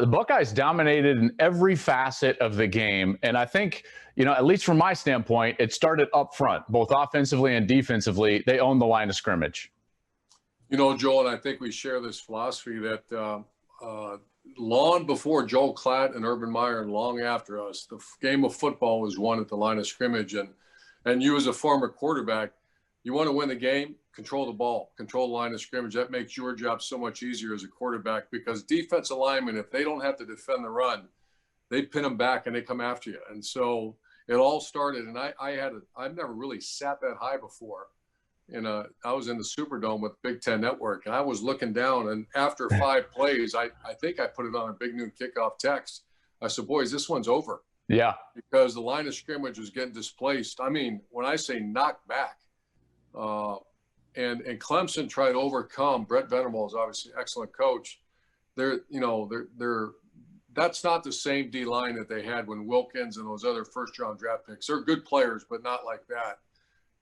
The Buckeyes dominated in every facet of the game. And I think, at least from my standpoint, it started up front, both offensively and defensively. They owned the line of scrimmage. Joel, and I think we share this philosophy that long before Joel Klatt and Urban Meyer and long after us, the game of football was won at the line of scrimmage. And you as a former quarterback, you want to win the game, control the ball, control the line of scrimmage. That makes your job so much easier as a quarterback because defensive linemen, if they don't have to defend the run, they pin them back and they come after you. And so it all started, and I've never really sat that high before. I was in the Superdome with Big Ten Network, and I was looking down, and after 5 plays, I think I put it on a Big Noon Kickoff text. I said, boys, this one's over. Yeah. Because the line of scrimmage was getting displaced. I mean, when I say knocked back, and Clemson tried to overcome. Brett Venables is obviously an excellent coach. They're that's not the same D line that they had when Wilkins and those other first-round draft picks. They're good players, but not like that.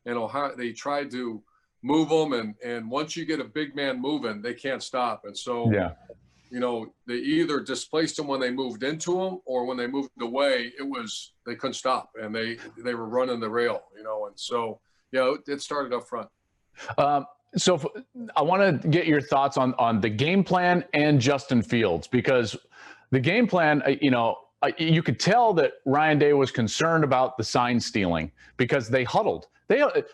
And Ohio, they tried to move them, and once you get a big man moving, they can't stop. And so, they either displaced them when they moved into them, or when they moved away, they couldn't stop, and they were running the rail. And so. Yeah, it started up front. So I want to get your thoughts on the game plan and Justin Fields, because the game plan, you could tell that Ryan Day was concerned about the sign stealing because they huddled.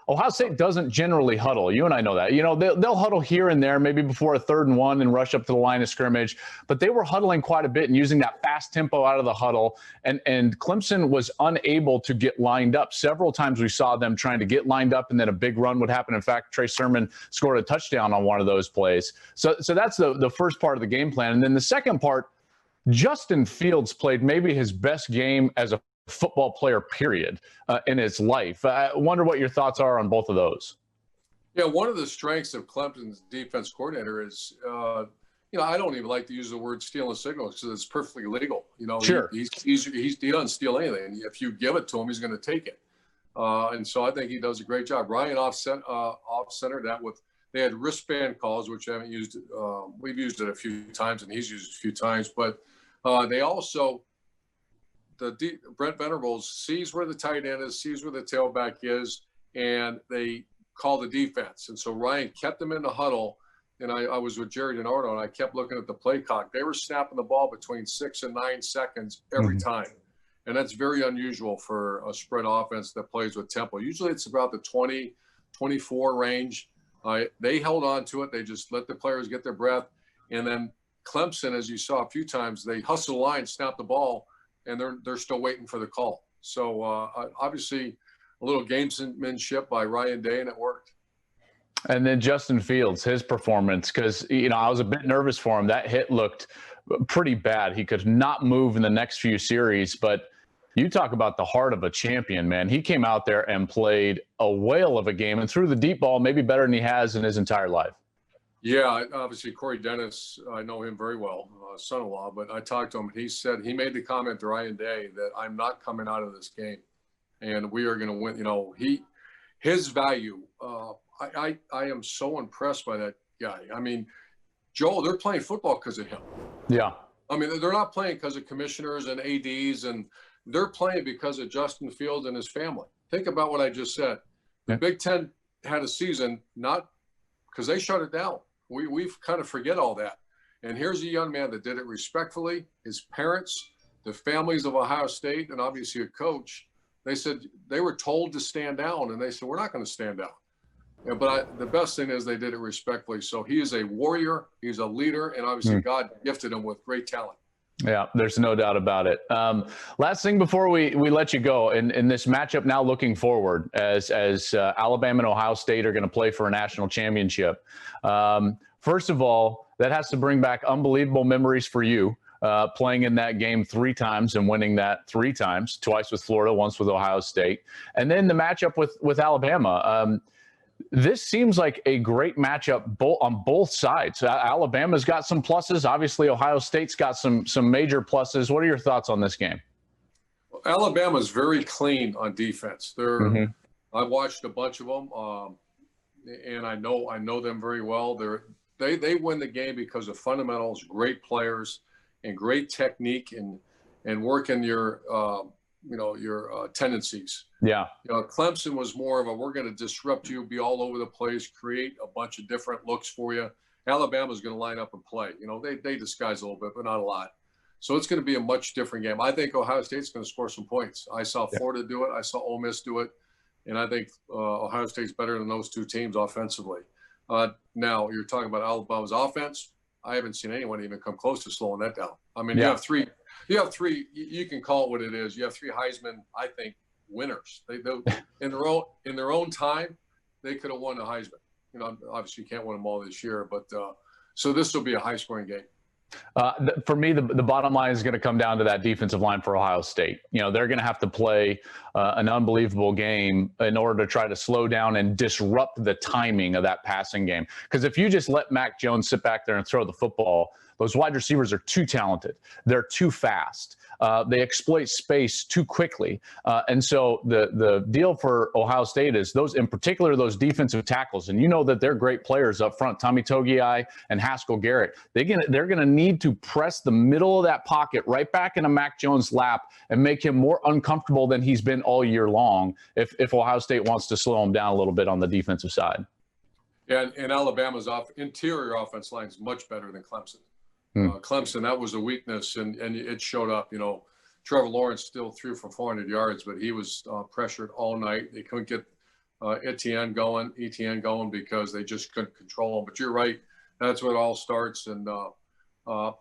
Ohio State doesn't generally huddle. You and I know that. They'll huddle here and there, maybe before a 3rd and 1 and rush up to the line of scrimmage. But they were huddling quite a bit and using that fast tempo out of the huddle. And Clemson was unable to get lined up. Several times we saw them trying to get lined up, and then a big run would happen. In fact, Trey Sermon scored a touchdown on one of those plays. So that's the first part of the game plan. And then the second part, Justin Fields played maybe his best game as a football player, period, in his life. I wonder what your thoughts are on both of those. Yeah, one of the strengths of Clemson's defense coordinator is, I don't even like to use the word stealing signals because it's perfectly legal. Sure. He doesn't steal anything. If you give it to him, he's going to take it. And so I think he does a great job. Ryan off-centered that with, they had wristband calls, which I haven't used. We've used it a few times, and he's used it a few times. But they also, Brent Venables sees where the tight end is, sees where the tailback is, and they call the defense. And so Ryan kept them in the huddle, and I was with Jerry DiNardo, and I kept looking at the play clock. They were snapping the ball between 6 and 9 seconds every time. And that's very unusual for a spread offense that plays with tempo. Usually it's about the 20, 24 range. They held on to it. They just let the players get their breath. And then Clemson, as you saw a few times, they hustle the line, snap the ball, and they're still waiting for the call. So obviously a little gamesmanship by Ryan Day, and it worked. And then Justin Fields, his performance, because, I was a bit nervous for him. That hit looked pretty bad. He could not move in the next few series, but you talk about the heart of a champion, man. He came out there and played a whale of a game and threw the deep ball maybe better than he has in his entire life. Yeah, obviously Corey Dennis, I know him very well, son-in-law, but I talked to him. He made the comment to Ryan Day that I'm not coming out of this game, and we are going to win. His value, I am so impressed by that guy. I mean, Joel, they're playing football because of him. Yeah. I mean, they're not playing because of commissioners and ADs, and they're playing because of Justin Fields and his family. Think about what I just said. The Big Ten had a season not because they shut it down. We've kind of forget all that. And here's a young man that did it respectfully. His parents, the families of Ohio State, and obviously a coach, they said they were told to stand down, and they said, we're not going to stand down. Yeah, but the best thing is they did it respectfully. So he is a warrior. He's a leader, and obviously God gifted him with great talent. Yeah, there's no doubt about it. Last thing before we let you go, in this matchup now looking forward, as Alabama and Ohio State are going to play for a national championship. First of all, that has to bring back unbelievable memories for you, playing in that game 3 times and winning that 3 times, twice with Florida, once with Ohio State. And then the matchup with Alabama. This seems like a great matchup on both sides. Alabama's got some pluses. Obviously, Ohio State's got some major pluses. What are your thoughts on this game? Alabama's very clean on defense. I've watched a bunch of them, and I know them very well. They win the game because of fundamentals, great players, and great technique and working your tendencies. Yeah. Clemson was more of a, we're going to disrupt you, be all over the place, create a bunch of different looks for you. Alabama's going to line up and play. They disguise a little bit, but not a lot. So it's going to be a much different game. I think Ohio State's going to score some points. I saw Florida do it. I saw Ole Miss do it. And I think Ohio State's better than those two teams offensively. Now, you're talking about Alabama's offense. I haven't seen anyone even come close to slowing that down. I mean, you have three, you can call it what it is. You have three Heisman, I think, winners. They in their own time, they could have won the Heisman. Obviously you can't win them all this year, but so this will be a high-scoring game. For me, the bottom line is going to come down to that defensive line for Ohio State. They're going to have to play an unbelievable game in order to try to slow down and disrupt the timing of that passing game. Because if you just let Mac Jones sit back there and throw the football, those wide receivers are too talented. They're too fast. They exploit space too quickly. And so the deal for Ohio State is those, in particular, those defensive tackles. And that they're great players up front, Tommy Togiai and Haskell Garrett. They're going to need to press the middle of that pocket right back into Mac Jones' lap and make him more uncomfortable than he's been all year long if Ohio State wants to slow him down a little bit on the defensive side. And Alabama's interior offense line is much better than Clemson. Clemson, that was a weakness, and it showed up. Trevor Lawrence still threw for 400 yards, but he was pressured all night. They couldn't get Etienne going because they just couldn't control him. But you're right, that's what it all starts, and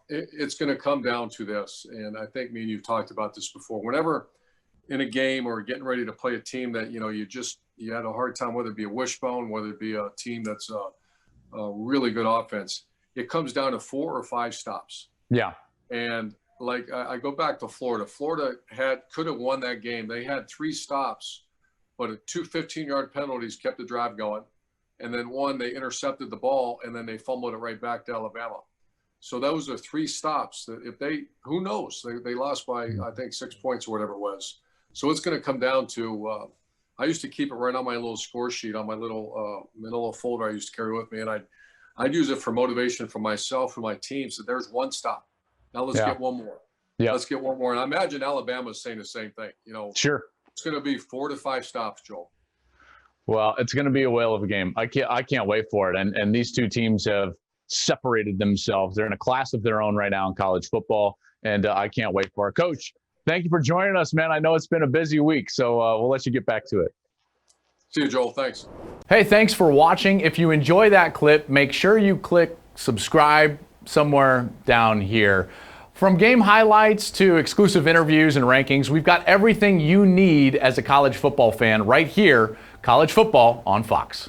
it's going to come down to this. And I think me and you've talked about this before. Whenever in a game or getting ready to play a team that you had a hard time, whether it be a wishbone, whether it be a team that's a really good offense. It comes down to 4 or 5 stops. Yeah. And like I go back to Florida. Florida could have won that game. They had 3 stops, but 2 15-yard penalties kept the drive going. And then one, they intercepted the ball, and then they fumbled it right back to Alabama. So those are 3 stops that who knows? They lost by, I think, 6 points or whatever it was. So it's going to come down to I used to keep it right on my little score sheet on my little folder I used to carry with me, and I'd use it for motivation for myself and my team. So there's 1 stop. Now let's get one more. Yeah. Let's get one more. And I imagine Alabama's saying the same thing. Sure. It's going to be 4 to 5 stops, Joel. Well, it's going to be a whale of a game. I can't wait for it. And these two teams have separated themselves. They're in a class of their own right now in college football. And I can't wait for it. Coach, thank you for joining us, man. I know it's been a busy week, so we'll let you get back to it. See you, Joel. Thanks. Hey, thanks for watching. If you enjoy that clip, make sure you click subscribe somewhere down here. From game highlights to exclusive interviews and rankings, we've got everything you need as a college football fan right here, College Football on Fox.